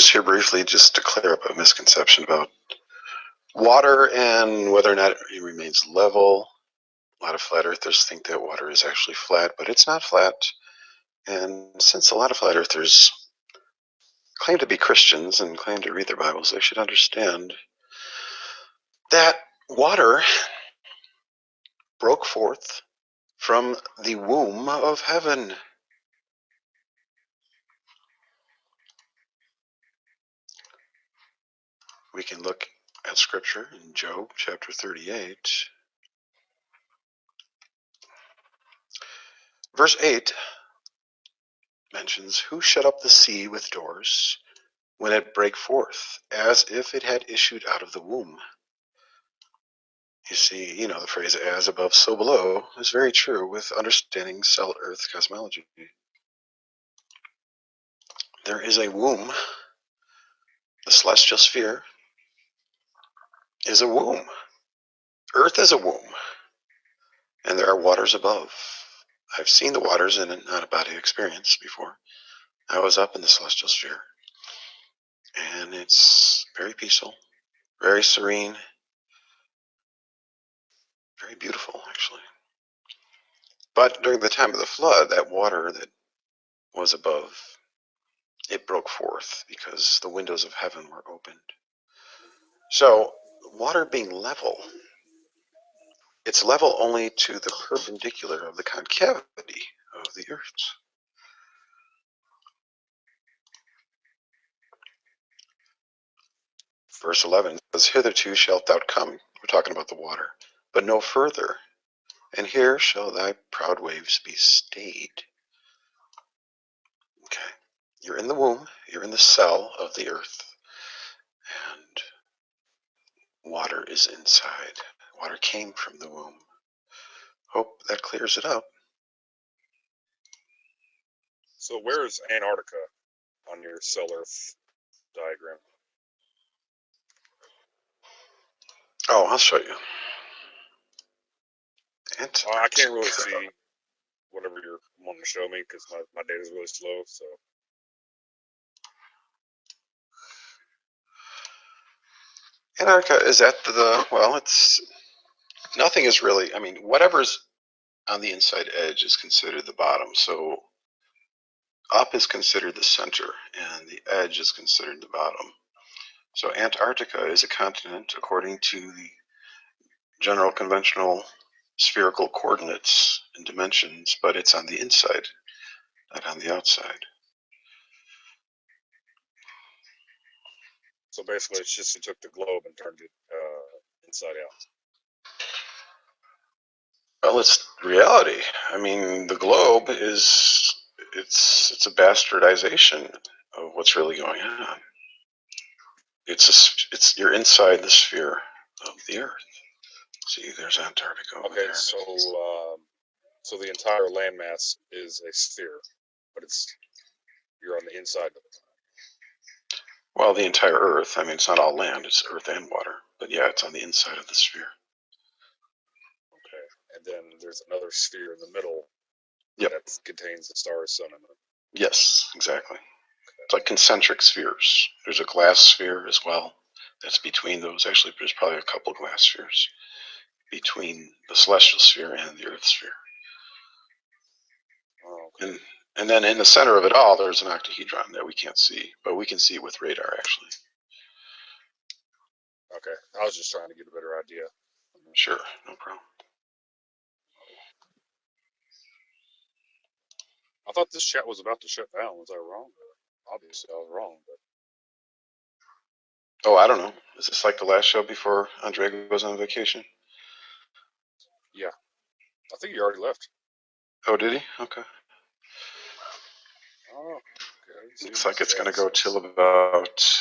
just here briefly just to clear up a misconception about water and whether or not it remains level. A lot of flat earthers think that water is actually flat, but it's not flat. And since a lot of flat earthers claim to be Christians and claim to read their Bibles, they should understand that water broke forth from the womb of heaven. We can look at scripture in Job chapter 38. Verse 8 mentions, "Who shut up the sea with doors when it brake forth, as if it had issued out of the womb?" You see, the phrase "as above, so below" is very true with understanding cell earth cosmology. There is a womb. The celestial sphere is a womb. Earth is a womb. And there are waters above. I've seen the waters in an out-of-body experience before. I was up in the celestial sphere. And it's very peaceful, very serene, very beautiful, actually. But during the time of the flood, that water that was above, it broke forth because the windows of heaven were opened. So, water being level, it's level only to the perpendicular of the concavity of the earth. Verse 11 says, "Hitherto shalt thou come," we're talking about the water, "but no further, and here shall thy proud waves be stayed." Okay, you're in the womb, you're in the cell of the earth, and water is inside. Water came from the womb. Hope that clears it up. So where is Antarctica on your cell Earth diagram? Oh, I'll show you. I can't really see whatever you're wanting to show me because my data is really slow. So Antarctica is at it's nothing is really, whatever's on the inside edge is considered the bottom. So up is considered the center, and the edge is considered the bottom. So Antarctica is a continent according to the general conventional spherical coordinates and dimensions, but it's on the inside, not on the outside. So basically, it's just you took the globe and turned it inside out. Well, it's reality. The globe is it's a bastardization of what's really going on. It's you're inside the sphere of the Earth. See, there's Antarctica over there. Okay, so the entire landmass is a sphere, but you're on the inside of it. Well, the entire Earth. It's not all land; it's earth and water. But yeah, it's on the inside of the sphere. Okay, and then there's another sphere in the middle. Yep. That contains the stars, sun, and moon. Yes, exactly. Okay. It's like concentric spheres. There's a glass sphere as well. That's between those. Actually, there's probably a couple glass spheres between the celestial sphere and the Earth sphere. Oh, okay. And then in the center of it all, there's an octahedron that we can't see, but we can see with radar, actually. Okay, I was just trying to get a better idea. Sure, no problem. I thought this chat was about to shut down. Was I wrong? Obviously, I was wrong. But oh, I don't know. Is this like the last show before Andre goes on vacation? Yeah, I think he already left. Oh, did he? Okay. Oh, okay. Looks like it's going to go till about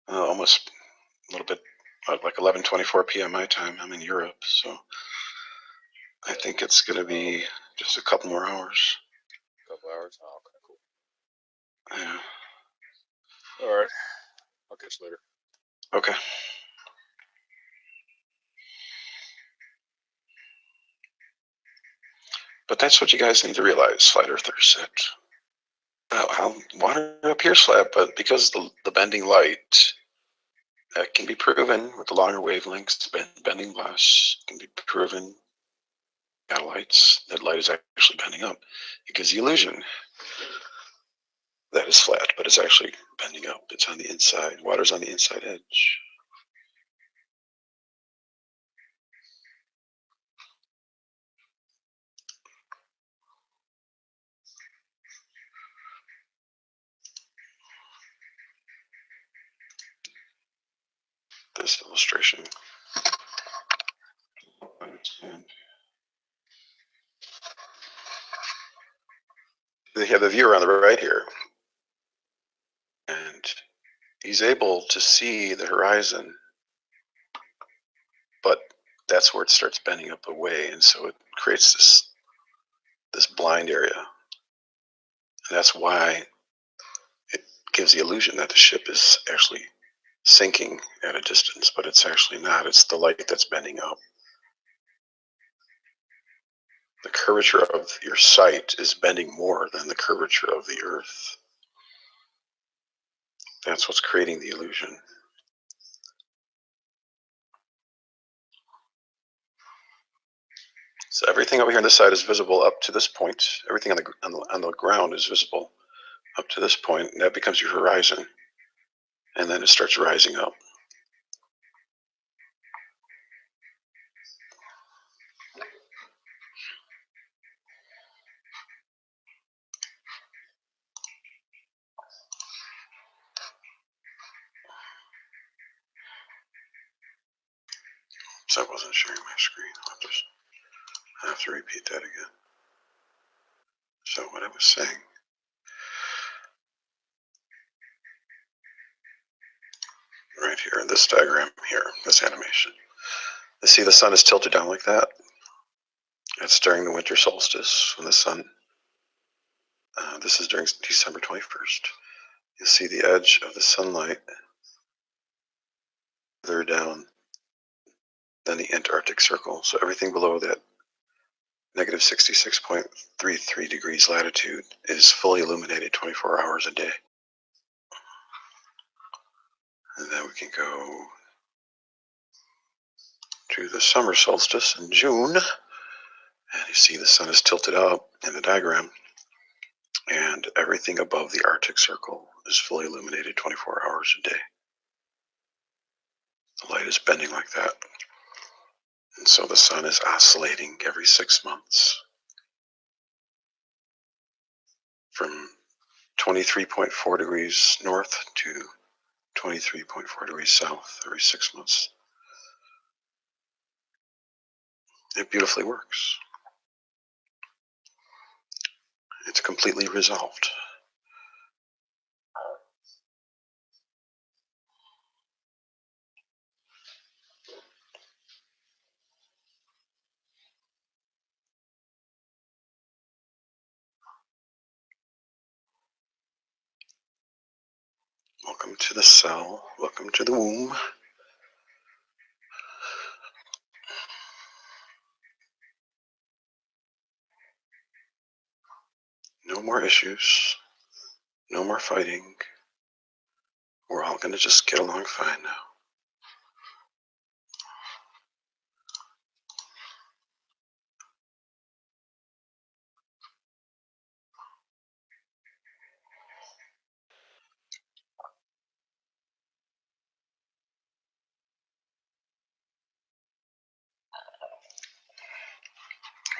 almost a little bit like 11:24 p.m. my time. I'm in Europe, so I think it's going to be just a couple more hours. A couple hours? Oh, okay, cool. Yeah. All right. I'll catch you later. Okay. But that's what you guys need to realize, flat earthers, that water appears flat, but because the bending light, that can be proven with the longer wavelengths, bending glass can be proven. Satellites, that light is actually bending up. It gives the illusion that is flat, but it's actually bending up. It's on the inside. Water's on the inside edge. This illustration. They have the viewer on the right here, and he's able to see the horizon, but that's where it starts bending up away, and so it creates this blind area. And that's why it gives the illusion that the ship is actually sinking at a distance, but it's actually not. It's the light that's bending up. The curvature of your sight is bending more than the curvature of the Earth. That's what's creating the illusion. So everything over here on this side is visible up to this point. Everything on the ground is visible up to this point, and that becomes your horizon. And then it starts rising up. So I wasn't sharing my screen. I'll have to repeat that again. So what I was saying, right here in this diagram here, this animation, you see the sun is tilted down like that. It's during the winter solstice when the sun, this is during December 21st. You see the edge of the sunlight further down than the Antarctic Circle. So everything below that negative 66.33 degrees latitude is fully illuminated 24 hours a day. And then we can go to the summer solstice in June. And you see the sun is tilted up in the diagram. And everything above the Arctic Circle is fully illuminated 24 hours a day. The light is bending like that. And so the sun is oscillating every 6 months from 23.4 degrees north to 23.4 degrees south every 6 months. It beautifully works. It's completely resolved. Welcome to the cell. Welcome to the womb. No more issues. No more fighting. We're all going to just get along fine now.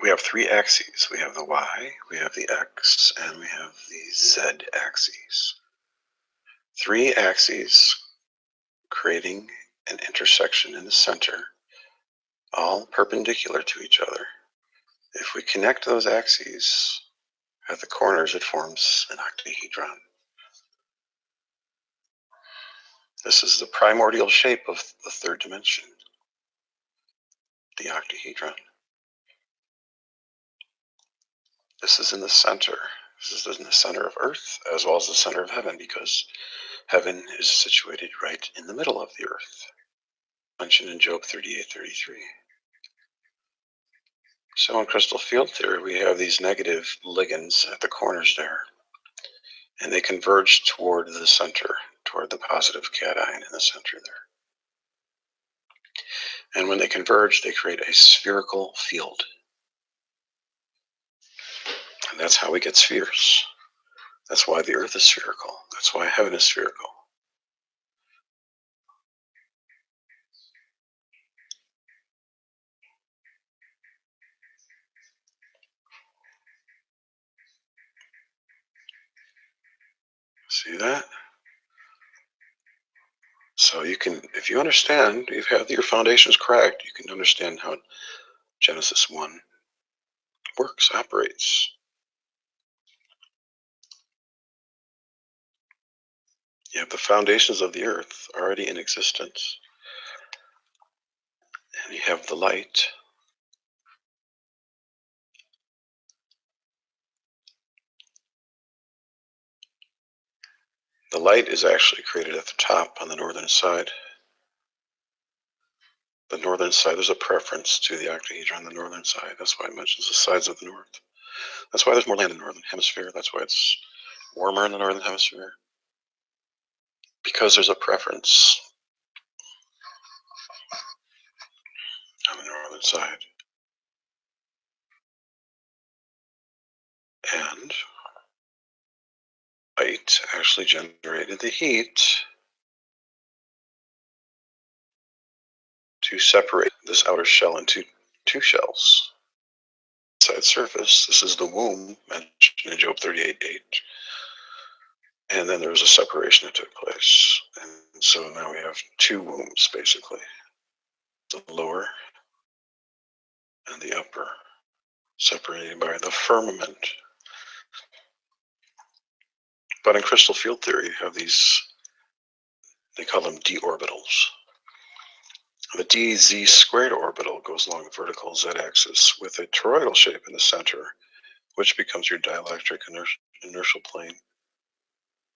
We have three axes. We have the Y, we have the X, and we have the Z axes. Three axes creating an intersection in the center, all perpendicular to each other. If we connect those axes at the corners, it forms an octahedron. This is the primordial shape of the third dimension, the octahedron. This is in the center. This is in the center of Earth as well as the center of heaven, because heaven is situated right in the middle of the Earth, mentioned in Job 38:33. So in crystal field theory, we have these negative ligands at the corners there. and they converge toward the center, toward the positive cation in the center there. And when they converge, they create a spherical field. And that's how we get spheres. That's why the Earth is spherical. That's why heaven is spherical. See that? So you can, if you understand, you have your foundations correct, you can understand how Genesis 1 works, operates. You have the foundations of the earth already in existence, and you have the light. The light is actually created at the top on the northern side. The northern side, there's a preference to the octahedron on the northern side. That's why it mentions the sides of the north. That's why there's more land in the northern hemisphere. That's why it's warmer in the northern hemisphere. Because there's a preference on the northern side. And light actually generated the heat to separate this outer shell into two shells. Inside surface, this is the womb mentioned in Job 38:8. And then there was a separation that took place. And so now we have two wombs, basically. The lower and the upper, separated by the firmament. But in crystal field theory, you have these, they call them d orbitals. The dz squared orbital goes along the vertical z-axis with a toroidal shape in the center, which becomes your dielectric inertial plane.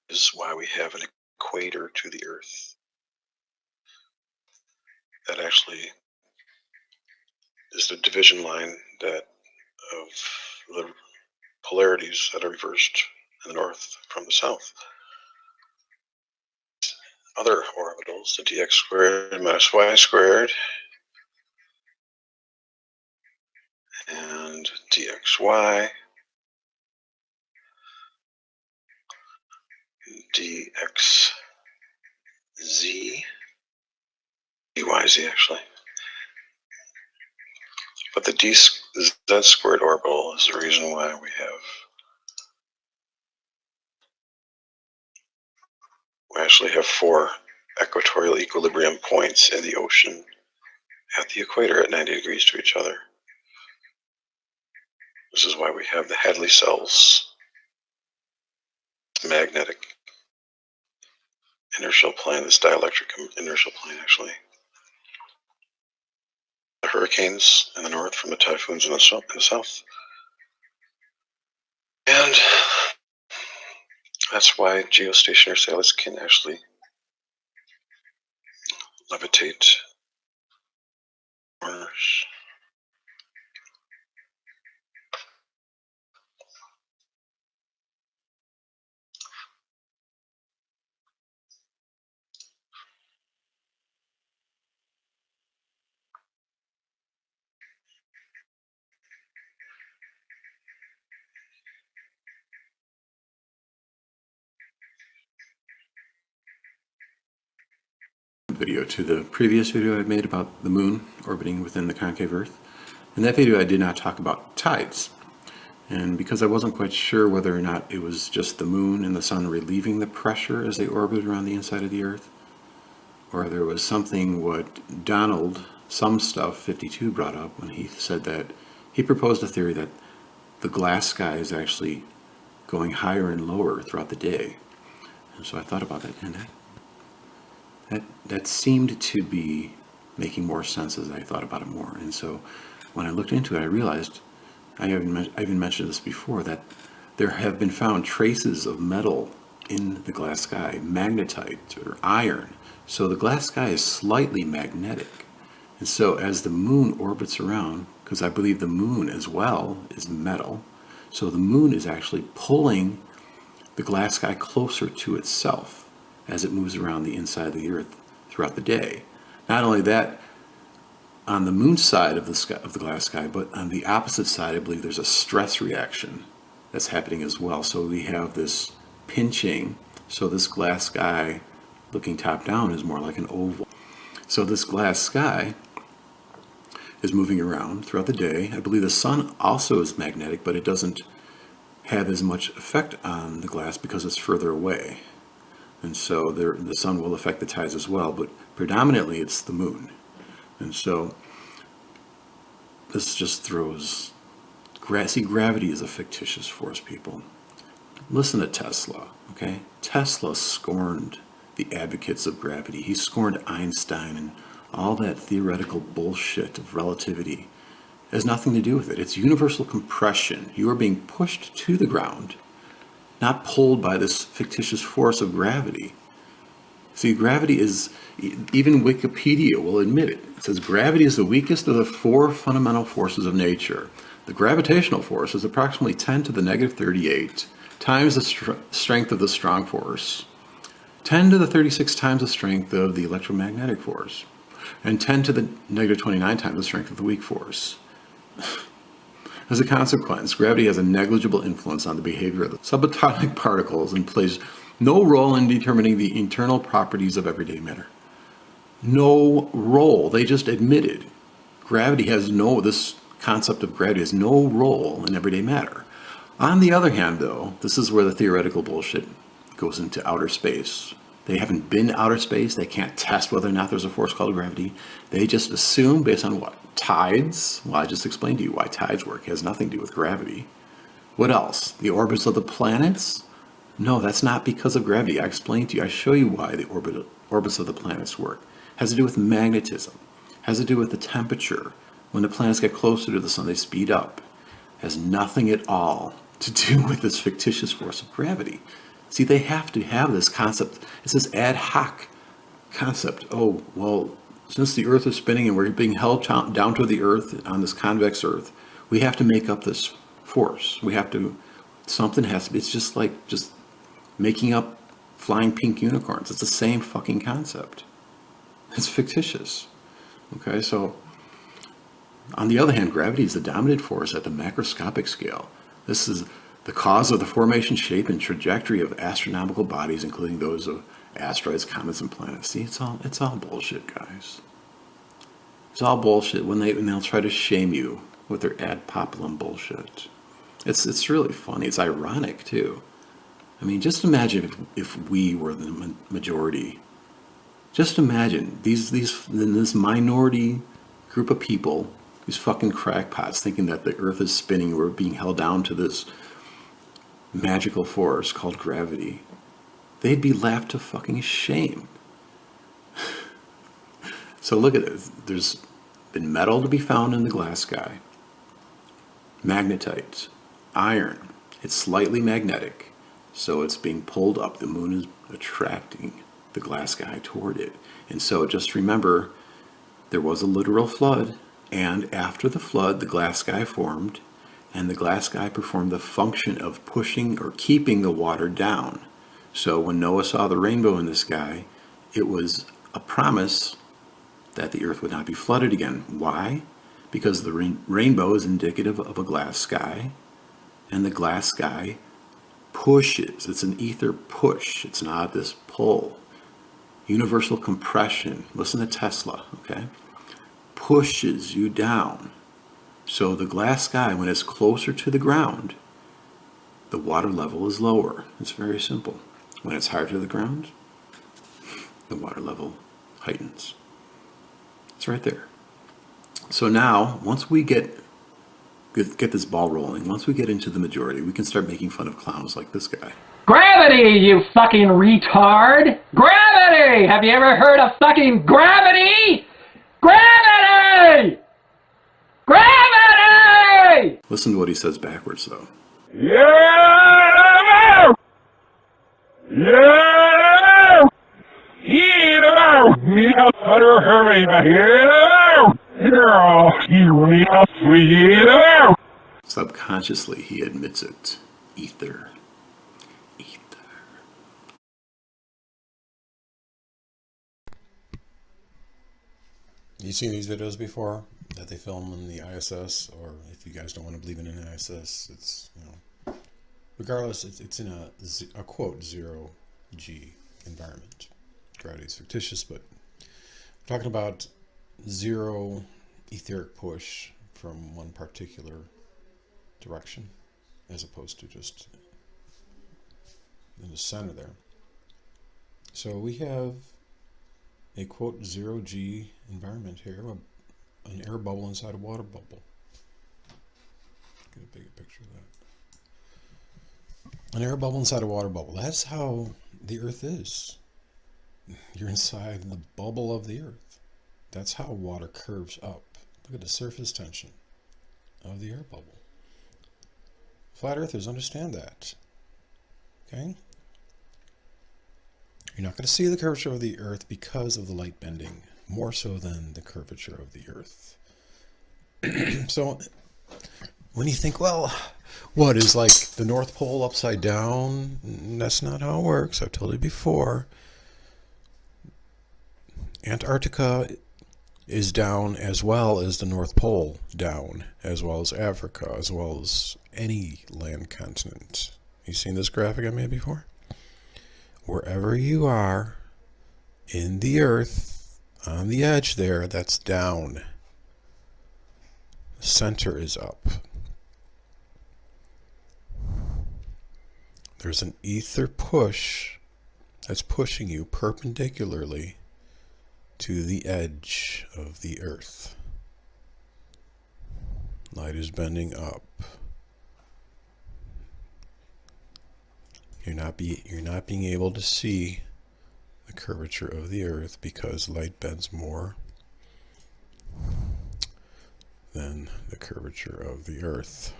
This is why we have an equator to the Earth. That actually is the division line that of the polarities that are reversed in the north from the south. Other orbitals, the dx squared minus y squared, and dxy, dxz, dyz actually. But the dz squared orbital is the reason why we actually have 4 equatorial equilibrium points in the ocean at the equator at 90 degrees to each other. This is why we have the Hadley cells, magnetic inertial plane, this dielectric inertial plane actually. The hurricanes in the north from the typhoons in the south. And that's why geostationary satellites can actually levitate corners. Video to the previous video I made about the moon orbiting within the concave Earth. In that video I did not talk about tides, and because I wasn't quite sure whether or not it was just the moon and the sun relieving the pressure as they orbited around the inside of the Earth, or there was something what Donald Some Stuff 52 brought up when he said that he proposed a theory that the glass sky is actually going higher and lower throughout the day. And so I thought about that, and that seemed to be making more sense as I thought about it more. And so when I looked into it, I realized, I even mentioned this before, that there have been found traces of metal in the glass sky, magnetite or iron. So the glass sky is slightly magnetic. And so as the moon orbits around, because I believe the moon as well is metal, so the moon is actually pulling the glass sky closer to itself as it moves around the inside of the Earth throughout the day. Not only that, on the moon side of the sky, of the glass sky, but on the opposite side, I believe there's a stress reaction that's happening as well. So we have this pinching. So this glass sky looking top down is more like an oval. So this glass sky is moving around throughout the day. I believe the sun also is magnetic, but it doesn't have as much effect on the glass because it's further away. And so the sun will affect the tides as well, but predominantly it's the moon. And so this just throws, see, gravity is a fictitious force, people. Listen to Tesla, okay? Tesla scorned the advocates of gravity. He scorned Einstein and all that theoretical bullshit of relativity. It has nothing to do with it. It's universal compression. You are being pushed to the ground, not pulled by this fictitious force of gravity. See, gravity is, even Wikipedia will admit it. It says gravity is the weakest of the four fundamental forces of nature. The gravitational force is approximately 10 to the negative 38 times the strength of the strong force, 10 to the 36 times the strength of the electromagnetic force, and 10 to the negative 29 times the strength of the weak force. As a consequence, gravity has a negligible influence on the behavior of the subatomic particles and plays no role in determining the internal properties of everyday matter. No role. They just admitted gravity has no, this concept of gravity has no role in everyday matter. On the other hand, though, this is where the theoretical bullshit goes into outer space. They haven't been to outer space. They can't test whether or not there's a force called gravity. They just assume based on what? Tides? Well, I just explained to you why tides work. It has nothing to do with gravity. What else? The orbits of the planets? No, that's not because of gravity. I explained to you. I show you why the orbits of the planets work. It has to do with magnetism. It has to do with the temperature. When the planets get closer to the sun, they speed up. It has nothing at all to do with this fictitious force of gravity. See, they have to have this concept. It's this ad hoc concept. Oh, well, since the Earth is spinning and we're being held down to the Earth on this convex Earth, we have to make up this force. We have to, something has to be, it's just like just making up flying pink unicorns. It's the same fucking concept. It's fictitious. Okay, so on the other hand, gravity is the dominant force at the macroscopic scale. This is the cause of the formation, shape, and trajectory of astronomical bodies, including those of asteroids, comets, and planets. See, it's all bullshit, guys. It's all bullshit when they'll try to shame you with their ad populum bullshit. It's really funny. It's ironic too. I mean, just imagine if we were the majority. Just imagine this minority group of people, these fucking crackpots, thinking that the Earth is spinning. We're being held down to this magical force called gravity. They'd be laughed to fucking shame. So look at this. There's been metal to be found in the glass sky. Magnetite, iron. It's slightly magnetic, so it's being pulled up. The moon is attracting the glass sky toward it. And so just remember, there was a literal flood, and after the flood, the glass sky formed, and the glass sky performed the function of pushing or keeping the water down. So when Noah saw the rainbow in the sky, it was a promise that the Earth would not be flooded again. Why? Because the rainbow is indicative of a glass sky, and the glass sky pushes. It's an ether push. It's not this pull. Universal compression. Listen to Tesla, okay? Pushes you down. So the glass sky, when it's closer to the ground, the water level is lower. It's very simple. When it's higher to the ground, the water level heightens. It's right there. So now, once we get this ball rolling, once we get into the majority, we can start making fun of clowns like this guy. Gravity, you fucking retard! Gravity! Have you ever heard of fucking gravity? Gravity! Gravity! Listen to what he says backwards, though. Yeah! Yeah! Here! Subconsciously, he admits it. Ether. Ether. You've seen these videos before that they film in the ISS, or if you guys don't want to believe in an ISS, it's, you know, regardless, it's in a quote 0G environment. Gravity is fictitious, but we're talking about zero etheric push from one particular direction, as opposed to just in the center there. So we have a quote 0G environment here, an air bubble inside a water bubble. Get a bigger picture of that. An air bubble inside a water bubble. That's how the Earth is. You're inside the bubble of the Earth. That's how water curves up. Look at the surface tension of the air bubble. Flat Earthers understand that. Okay? You're not going to see the curvature of the Earth because of the light bending, more so than the curvature of the Earth. So, when you think, well, what is like the North Pole upside down? That's not how it works. I've told you before. Antarctica is down as well as the North Pole down, as well as Africa, as well as any land continent. You seen this graphic I made before? Wherever you are in the Earth, on the edge there, that's down. The center is up. There's an ether push that's pushing you perpendicularly to the edge of the Earth. Light is bending up. You're not being able to see the curvature of the Earth because light bends more than the curvature of the Earth.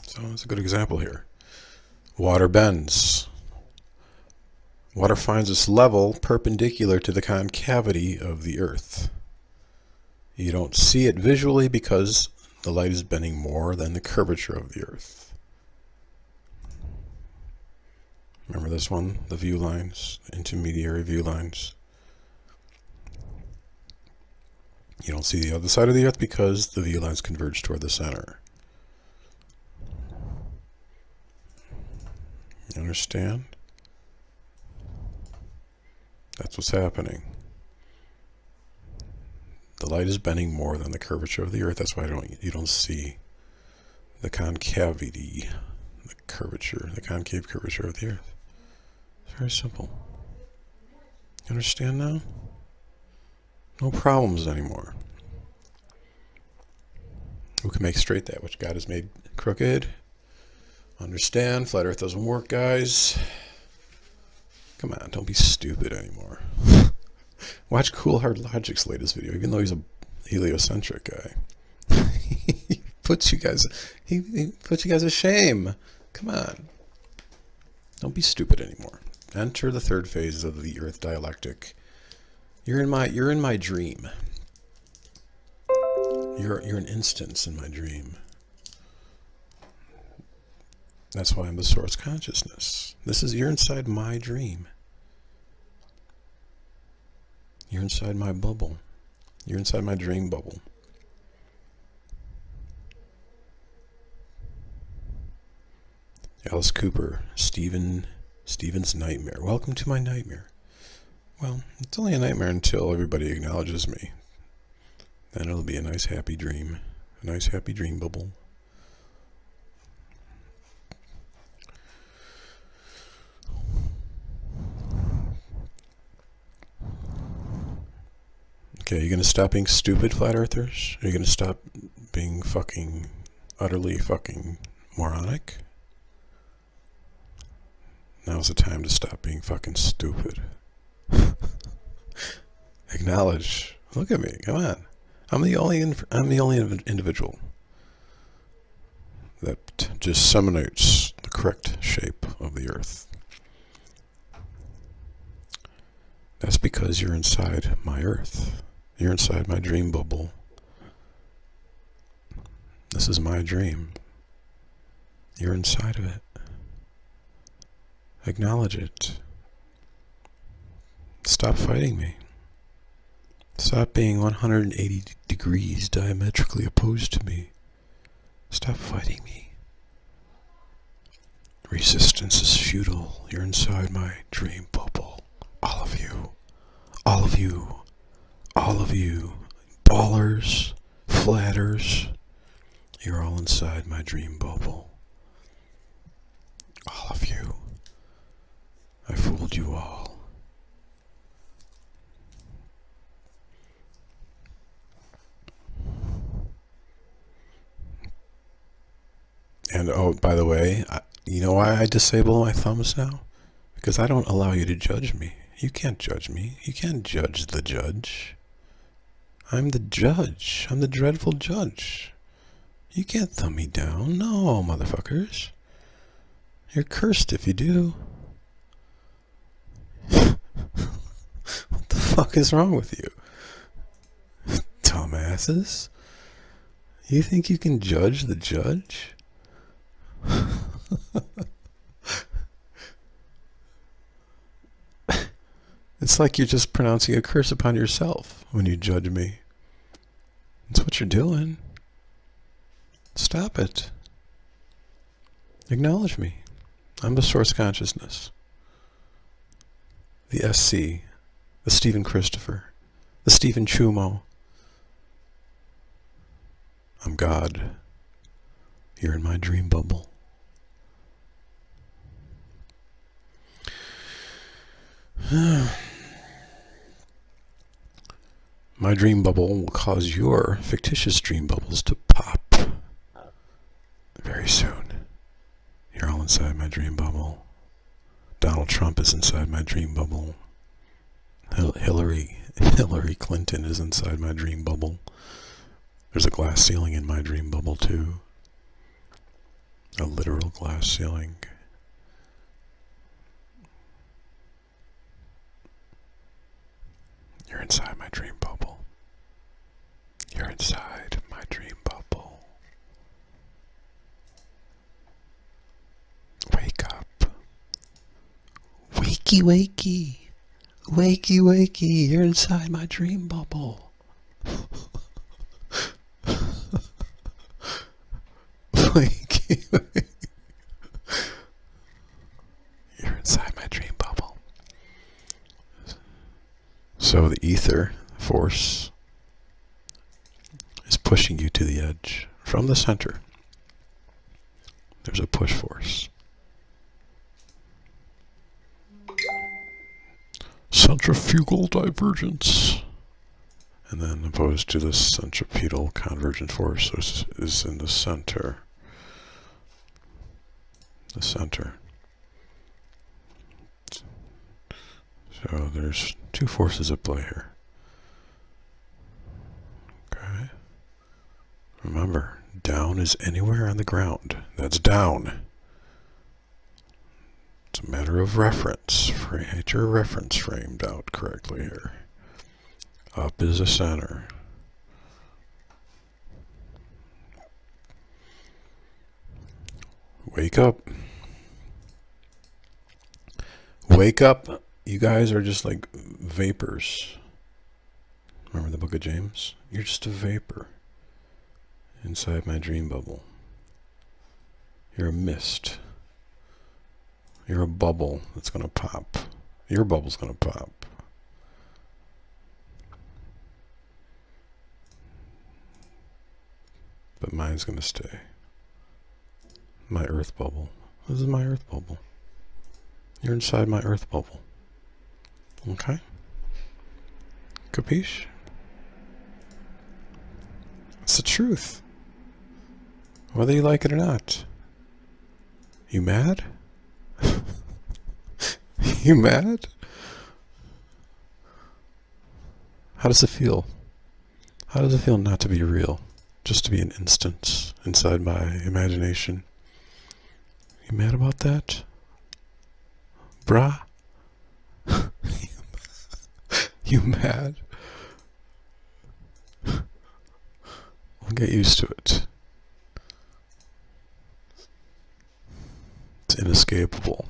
So it's a good example here. Water bends. Water finds its level perpendicular to the concavity of the Earth. You don't see it visually because the light is bending more than the curvature of the Earth. Remember this one? The view lines, intermediary view lines. You don't see the other side of the Earth because the view lines converge toward the center. You understand? That's what's happening. The light is bending more than the curvature of the Earth. That's why you don't see the concavity, the curvature, the concave curvature of the Earth. It's very simple. You understand now? No problems anymore. Who can make straight that which God has made crooked? Understand? Flat Earth doesn't work, guys. Come on, don't be stupid anymore. Watch Cool Hard Logic's latest video, even though he's a heliocentric guy. he puts you guys to shame. Come on. Don't be stupid anymore. Enter the third phase of the Earth dialectic. You're in my dream. You're an instance in my dream. That's why I'm the source consciousness. You're inside my dream. You're inside my bubble. You're inside my dream bubble. Alice Cooper, Stephen's nightmare. Welcome to my nightmare. Well, it's only a nightmare until everybody acknowledges me. Then it'll be a nice happy dream. A nice happy dream bubble. Okay, are you going to stop being stupid, flat earthers? Are you going to stop being utterly fucking moronic? Now's the time to stop being fucking stupid. Acknowledge. Look at me. Come on. I'm the only individual that disseminates the correct shape of the Earth. That's because you're inside my Earth. You're inside my dream bubble. This is my dream. You're inside of it. Acknowledge it. Stop fighting me. Stop being 180 degrees diametrically opposed to me. Stop fighting me. Resistance is futile. You're inside my dream bubble. All of you. All of you. All of you. Ballers. Flatters. You're all inside my dream bubble. All of you. I fooled you all. And oh, by the way, you know why I disable my thumbs now? Because I don't allow you to judge me. You can't judge me. You can't judge the judge. I'm the judge. I'm the dreadful judge. You can't thumb me down. No, motherfuckers. You're cursed if you do. What the fuck is wrong with you? Dumbasses. You think you can judge the judge? It's like you're just pronouncing a curse upon yourself when you judge me. That's what you're doing. Stop it. Acknowledge me. I'm the source consciousness. The SC. The Stephen Christopher. The Stephen Chumo. I'm God. You're in my dream bubble. My dream bubble will cause your fictitious dream bubbles to pop very soon. You're all inside my dream bubble. Donald Trump is inside my dream bubble. Hillary Clinton is inside my dream bubble. There's a glass ceiling in my dream bubble too. A literal glass ceiling. You're inside my dream bubble. You're inside my dream bubble. Wake up. Wakey, wakey. Wakey, wakey. You're inside my dream bubble. Wakey, wakey. You're inside my dream bubble. So the ether force is pushing you to the edge from the center. There's a push force. Centrifugal divergence. And then opposed to the centripetal convergent force is in the center. The center. So there's two forces at play here. Okay. Remember, down is anywhere on the ground. That's down. It's a matter of reference. Get your reference framed out correctly here. Up is the center. Wake up. Wake up. You guys are just like vapors. Remember the book of James? You're just a vapor inside my dream bubble. You're a mist. You're a bubble that's going to pop. Your bubble's going to pop. But mine's going to stay. My earth bubble. This is my earth bubble. You're inside my earth bubble. Okay? Capiche? It's the truth. Whether you like it or not. You mad? You mad? How does it feel? How does it feel not to be real? Just to be an instance inside my imagination. You mad about that? Brah? You mad? We'll get used to it. It's inescapable.